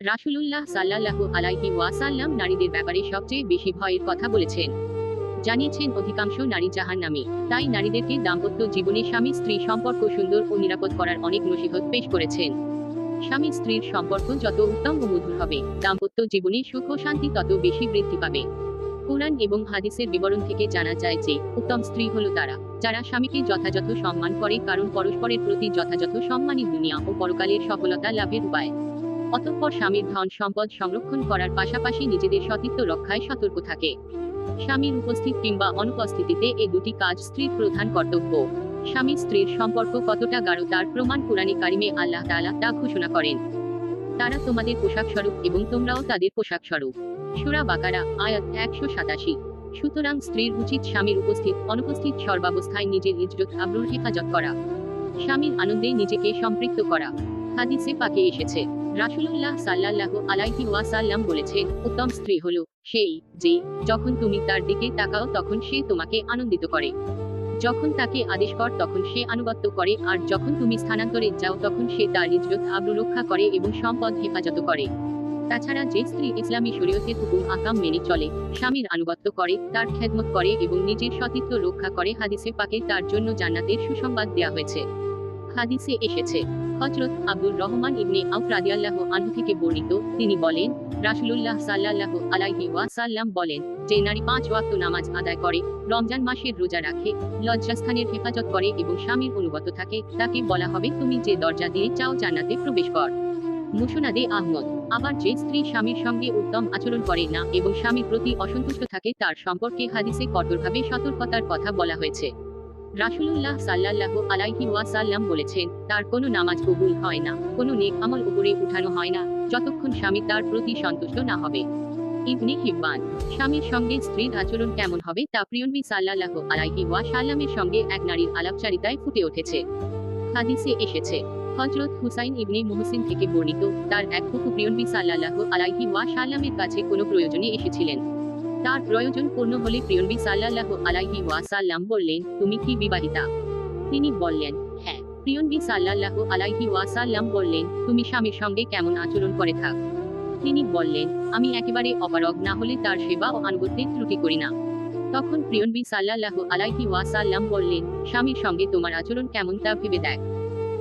রাসূলুল্লাহ সাল্লাল্লাহু আলাইহি ওয়াসাল্লাম নারীদের ব্যাপারে সবচেয়ে বেশি ভয়ের কথা বলেছেন। জানিয়েছেন অধিকাংশ নারী জাহান্নামী। তাই নারীদেরকে দাম্পত্য জীবনে স্বামী স্ত্রী সম্পর্ক সুন্দর ও নিরাপদ করার অনেক নসিহত পেশ করেছেন। স্বামী স্ত্রীর সম্পর্ক যত উত্তম ও মধুর হবে, দাম্পত্য জীবনে সুখ ও শান্তি তত বেশি বৃদ্ধি পাবে। কুরআন এবং হাদিসের বিবরণ থেকে জানা যায় যে উত্তম স্ত্রী হলো তারা যারা স্বামীকে যথাযথ সম্মান করে, কারণ পরস্পরের প্রতি যথাযথ সম্মানই দুনিয়া ও পরকালের সফলতা লাভের উপায়। অতঃপর স্বামীর ধন সম্পদ সংরক্ষণ করার পাশাপাশি নিজেদের সতীত্ব রক্ষায় সতর্ক থাকে। স্বামীর উপস্থিত কিংবা অনুপস্থিতিতে এ দুটি কাজ স্ত্রীর প্রধান কর্তব্য। স্বামী স্ত্রীর সম্পর্ক কতটা গাঢ় তার প্রমাণ কুরআনে কারিমে আল্লাহ তাআলা তা ঘোষণা করেন। তারা তোমাদের পোশাক স্বরূপ এবং তোমরাও তাদের পোশাক স্বরূপ। সূরা বাকারা আয়াত 187। সুতরাং স্ত্রীর উচিত স্বামীর উপস্থিত অনুপস্থিত সর্বাবস্থায় নিজের ইজ্জত আবরুর হেফাজত করা, স্বামীর আনন্দে নিজেকে সম্পৃক্ত করা। হাদিসে পাকে এসেছে, রাসূলুল্লাহ সাল্লাল্লাহু আলাইহি ওয়াসাল্লাম বলেছেন, উত্তম স্ত্রী হলো সেই যে যখন তুমি তার দিকে তাকাও তখন সে তোমাকে আনন্দিত করে, যখন তাকে আদেশ কর তখন সে আনুগত্য করে, আর যখন তুমি স্থানান্তরে যাও তখন সে তার ইজ্জত আবরু রক্ষা করে এবং সম্পদ হেফাজত করে। তাছাড়া যে স্ত্রী ইসলামী শরীয়তের হুকুম আকাম মেনে চলে, স্বামীর আনুগত্য করে, তার খেদমত করে এবং নিজের সতীত্ব রক্ষা করে, হাদিসে পাকে তার জন্য জান্নাতের সুসংবাদ দেয়া হয়েছে। হাদিসে এসেছে, হযরত আব্দুর রহমান ইবনে আউফ রাদিয়াল্লাহু আনহু থেকে বর্ণিত, তিনি বলেন, রাসূলুল্লাহ সাল্লাল্লাহু আলাইহি ওয়াসাল্লাম বলেন, যে নারী 5 ওয়াক্ত নামাজ আদায় করে, রমজান মাসের রোজা রাখে, লজ্জাস্থানের হেফাজত করে এবং স্বামীর অনুগত থাকে, তাকে বলা হবে তুমি যে দরজা দিয়ে চাও জান্নাতে প্রবেশ কর। মুসনাদে আহমদ। আবার যে স্ত্রী স্বামীর সঙ্গে উত্তম আচরণ করে না এবং স্বামীর প্রতি অসন্তুষ্ট থাকে তার সম্পর্কে হাদিসে কঠোরভাবে সতর্কতার কথা বলা হয়েছে। রাসূলুল্লাহ সাল্লাল্লাহু আলাইহি ওয়াসাল্লাম বলেছেন, তার কোনো নামাজ কবুল হয় না, কোনো নেক আমল উপরে উঠানো হয় না, যতক্ষণ স্বামী তার প্রতি সন্তুষ্ট না হবে। ইবনে হিব্বান। স্বামীর সঙ্গে স্ত্রীর আচরণ কেমন হবে তা প্রিয়নবী সাল্লাল্লাহু আলাইহি ওয়াসাল্লামের সঙ্গে এক নারীর আলাপচারিতায় ফুটে উঠেছে। হাদিসে এসেছে, হযরত হুসাইন ইবনে মুহসিন থেকে বর্ণিত, তার এক ফুফু প্রিয়নবী সাল্লাল্লাহু আলাইহি ওয়াসাল্লামের কাছে কোনো প্রয়োজনে এসেছিলেন। তার প্রয়োজন পূর্ণ হলে প্রিয়নবী সাল্লাল্লাহু আলাইহি ওয়াসাল্লাম বললেন, তুমি কি বিবাহিতা? তিনি বললেন, হ্যাঁ। প্রিয়নবী সাল্লাল্লাহু আলাইহি ওয়াসাল্লাম বললেন, তুমি স্বামীর সঙ্গে কেমন আচরণ করে থাক? তিনি বললেন, আমি একেবারে অপারগ না হলে তার সেবা ও আনুগত্যে ত্রুটি করি না। তখন প্রিয়নবী সাল্লাল্লাহু আলাইহি ওয়াসাল্লাম বললেন, স্বামীর সঙ্গে তোমার আচরণ কেমন তা ভেবে দেখ,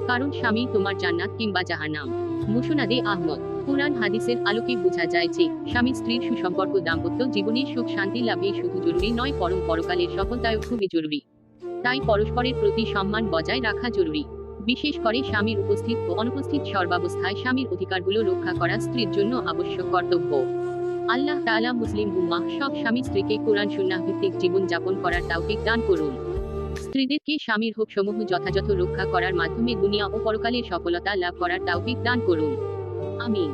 কারণ স্বামী তোমার জান্নাত কিংবা জাহান্নাম। মুসনাদে আহমদ। কুরআন হাদিসের আলোকে বোঝা যায় যে স্বামী স্ত্রীর সুসম্পর্ক দাম্পত্য জীবনে সুখ শান্তি লাভে শুধু জরুরি নয়, বরং পরকালের সফলতায়ও খুবই জরুরি। তাই পরস্পরের প্রতি সম্মান বজায় রাখা জরুরি। বিশেষ করে স্বামীর উপস্থিত ও অনুপস্থিত সর্বাবস্থায় স্বামীর অধিকারগুলো রক্ষা করা স্ত্রীর জন্য আবশ্যক কর্তব্য। আল্লাহ তাআলা মুসলিম উম্মাহ সব স্বামী স্ত্রীকে কুরআন সুন্নাহ ভিত্তিক জীবন যাপন করার তৌফিক দান করুন। স্ত্রীদেরকে স্বামীর হকসমূহ যথাযথ রক্ষা করার মাধ্যমে দুনিয়া ও পরকালের সফলতা লাভ করার তৌফিক দান করুন। আমিন।